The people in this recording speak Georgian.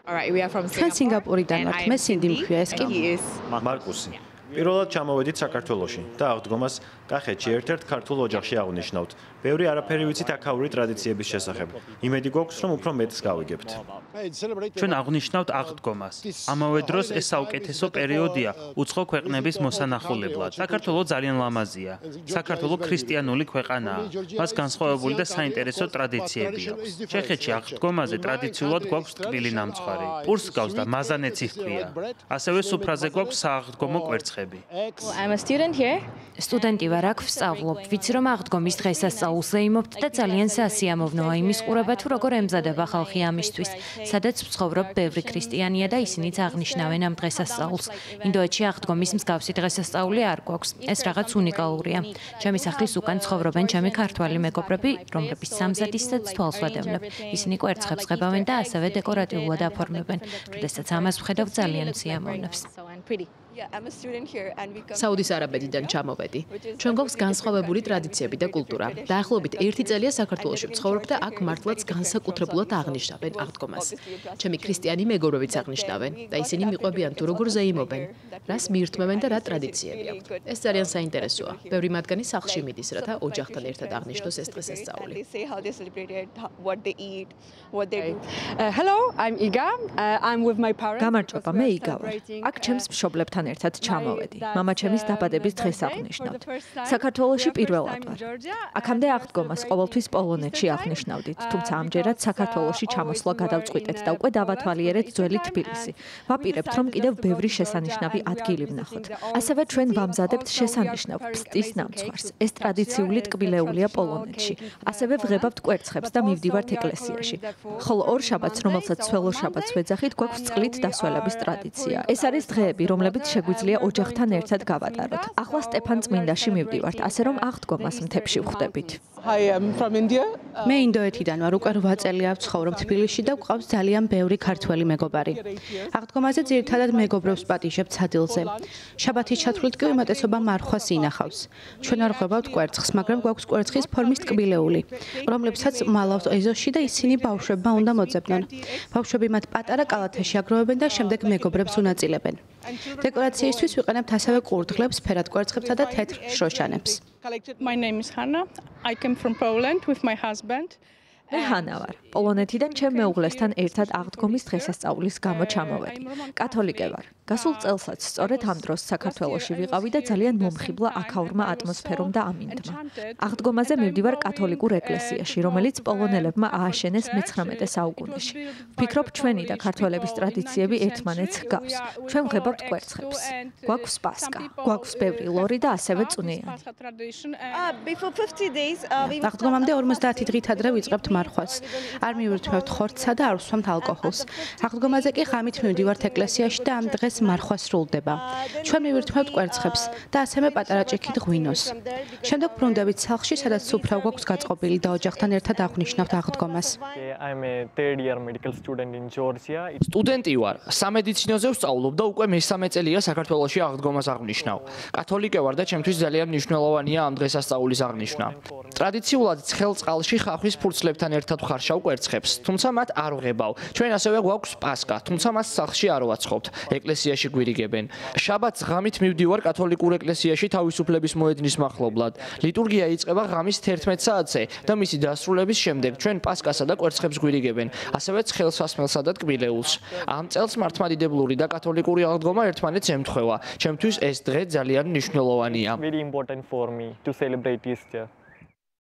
ჩვენ სინგაპურიდან ვართ, მე სინდი მქვია, ეს კი მარკუსი. პირველად ჩამოვედით საქართველოში და აღდგომას კახეთში ერთ-ერთ ქართულ ოჯახში აღნიშნავთ. ბევრი არაფერი ვიცით აქაური ტრადიციების შესახებ. იმედი გვაქვს, რომ უფრო მეტს გავიგებთ. ჩვენ აღნიშნავთ აღდგომას. ამავე დროს ეს საუკეთესო პერიოდია უცხო ქვეყნების მოსანახულებლად. საქართველოს ძალიან ლამაზია. საქართველოს ქრისტიანული ქვეყანაა. მას განსხვავებული და საინტერესო ტრადიციები აქვს. ჩეხეთში აღდგომაზე ტრადიციულად გვაქვს ტკბილი ნამცხვარი. პურს გავს და მაზანეცი ჰქვია. ასევე სუფრაზე გვაქვს სააღდგომო კვერცხები. სტუდენტი ვარ, აქ ვსწავლობ. ვიცი რომ აღდგომის დღესასწაულს ზეიმობთ და ძალიან სასიამოვნოა იმის ყურება თუ როგორ ემზადება ხალხი ამისთვის. სადაც ვცხოვრობ, ბევრი ქრისტიანია და ისინიც აღნიშნავენ ამ დღესასწაულს. ინდოეთში აღდგომის მსგავსი დღესასწაული არ გვაქვს. ეს რაღაც უნიკალურია. ჩემი სახლის უკან ცხოვრობენ ჩემი ქართველი მეგობრები, რომლებიც სამზადისსაც თვალს ვადევნებ. ისინი კვერცხებს ღებავენ და ასევე დეკორატიულად აფორმებენ. როდესაც ამას ვხედავ, ძალიან სიამოვნებს. საუდის არაბეთიდან ჩამოვედი. ჩვენ გვაქვს განსხვავებული ტრადიციები და კულტურა. დაახლოებით 1 წელია საქართველოში ვცხოვრობ და აქ მართლაც განსაკუთრებულად აღნიშნავენ აღდგომას. ჩემი ქრისტიანი მეგობრებიც აღნიშნავენ და ისინი მიყვებიან თუ როგორ ზეიმობენ, რას მიირთმევენ და რა ტრადიციები აქვთ. ეს ძალიან საინტერესოა. ბევრი მათგანი სახლში მიდის, რათა ოჯახთან ერთად აღნიშნოს ეს დღესასწაული. გამარჯობა, მე იგა ვარ. აქ ჩემს მშობლებთან ერთად ჩამოვედი. მამაჩემის დაბადების დღეს აღნიშნავთ. საქართველოში პირველად ვარ. აქამდე აღდგომას ყოველთვის პოლონეთში აღნიშნავდით, თუმცა ამჯერად საქართველოში ჩამოსვლა გადავწყვიტეთ და უკვე დავათვალიერეთ ძველი თბილისი. ვაპირებთ, რომ კიდევ ბევრი შესანიშნავი ადგილი ვნახოთ. ასევე ჩვენ ვამზადებთ შესანიშნავ ფსტის ნამცხვარს. ეს ტრადიციული ტკბილეულია პოლონეთში. ასევე ვღებავთ კვერცხებს და მივდივართ ეკლესიაში. ხოლო ორ შაბათს, რომელსაც სველურ შაბათს ვეძახით, გვაქვს წყლით დასველების ტრადიცია. ეს არის დღეები, რომლებიც შეგვიძლია ოჯახთან ერთად გავატაროთ. ახლა სტეფან წმინდაში მივდივართ, ასე რომ აღდგომას მთებში ვხვდებით. მე ინდოეთიდან ვარ, უკვე 8 წელია ვცხოვრობ თბილისში და გვყავს ძალიან ბევრი ქართველი მეგობარი. აღდგომაზე ძირითადად მეგობრებს პატიჟებთ სადილზე. შაბათის ჩათვლით კი უმეტესობა მარხვას ინახავს. ჩვენ არ ვღებავთ კვერცხს, მაგრამ გვაქვს კვერცხის ფორმის ტკბილეული, რომლებსაც მალავთ ეზოში და ისინი ბავშვებმა უნდა მოძებნონ. ბავშვები მათ პატარა კალათაში აგროვებენ და შემდეგ მეგობრებს უნაწილებენ. დეკორაციისთვის ვიყენებთ ასევე ყურდღლებს, ფერად კვერცხებსა და თეთრ შროშანებს. მე ჰანა ვარ. პოლონეთიდან ჩემ მეუღლესთან ერთად აღდგომის დღესასწაულის გამო ჩამოვედი. კათოლიკე ვარ. გასულ წელსაც სწორედ ამ დროს საქართველოში ვიყავი და ძალიან მომხიბლა აქაურმა ატმოსფერომ და ამინდმა. აღდგომაზე მივდივარ კათოლიკურ ეკლესიაში, რომელიც პოლონელებმა ააშენეს მე-19 საუკუნეში. ვფიქრობ, ჩვენი და ქართველების ტრადიციები ერთმანეთს ჰგავს. ჩვენ ვღებავთ კვერცხებს. გვაქვს პასკა, გვაქვს ბევრი ლორი და ასევე წვნიანი. აღდგომამდე 50 დღით ადრე ვიწყებთ მარხვას. არ მივირთმევთ ხორცსა და არ ვსვამთ ალკოჰოლს. აღდგომაზე კი ღამით მივდივართ ეკლესიაში და ამ დღეს მარხვა სრულდება. ჩვენ მივირთმევთ კვერცხებს და ასევე პატარა ჭიქით ღვინოს. შემდეგ ბრუნდებით სახლში, სადაც სუფრა გვაქვს გაწყობილი და ოჯახთან ერთად აღნიშნავთ აღდგომას. სტუდენტი ვარ, სამედიცინოზე ვსწავლობ და უკვე მე-3 წელია საქართველოში აღდგომას აღნიშნავ. კათოლიკე ვარ და ჩემთვის ძალიან მნიშვნელოვანია ამ დღესასწაულის აღნიშვნა. ტრადიციულად ცხელ წყალში ხახვის ფურცლებთან ერთად ვხარშავ კვერცხებს, თუმცა მათ არ ვღებავ. ჩვენ ასევე გვაქვს პასკა, თუმცა მას სახლში არ ვაცხობთ. ეკლესიაში გვირიგებენ. შაბათს ღამით მივდივარ კათოლიკურ ეკლესიაში თავისუფლების მოედნის მახლობლად. ლიტურგია იწყება ღამის 11 საათზე და მისი დასრულების შემდეგ ჩვენ პასკასა და კვერცხებს გვირიგებენ, ასევე ცხელსასმელსა და ტკბილეულს. ამ წელს მართლმადიდებლური და კათოლიკური აღდგომა ერთმანეთს ემთხვევა. ჩემთვის ეს დღე ძალიან მნიშვნელოვანია.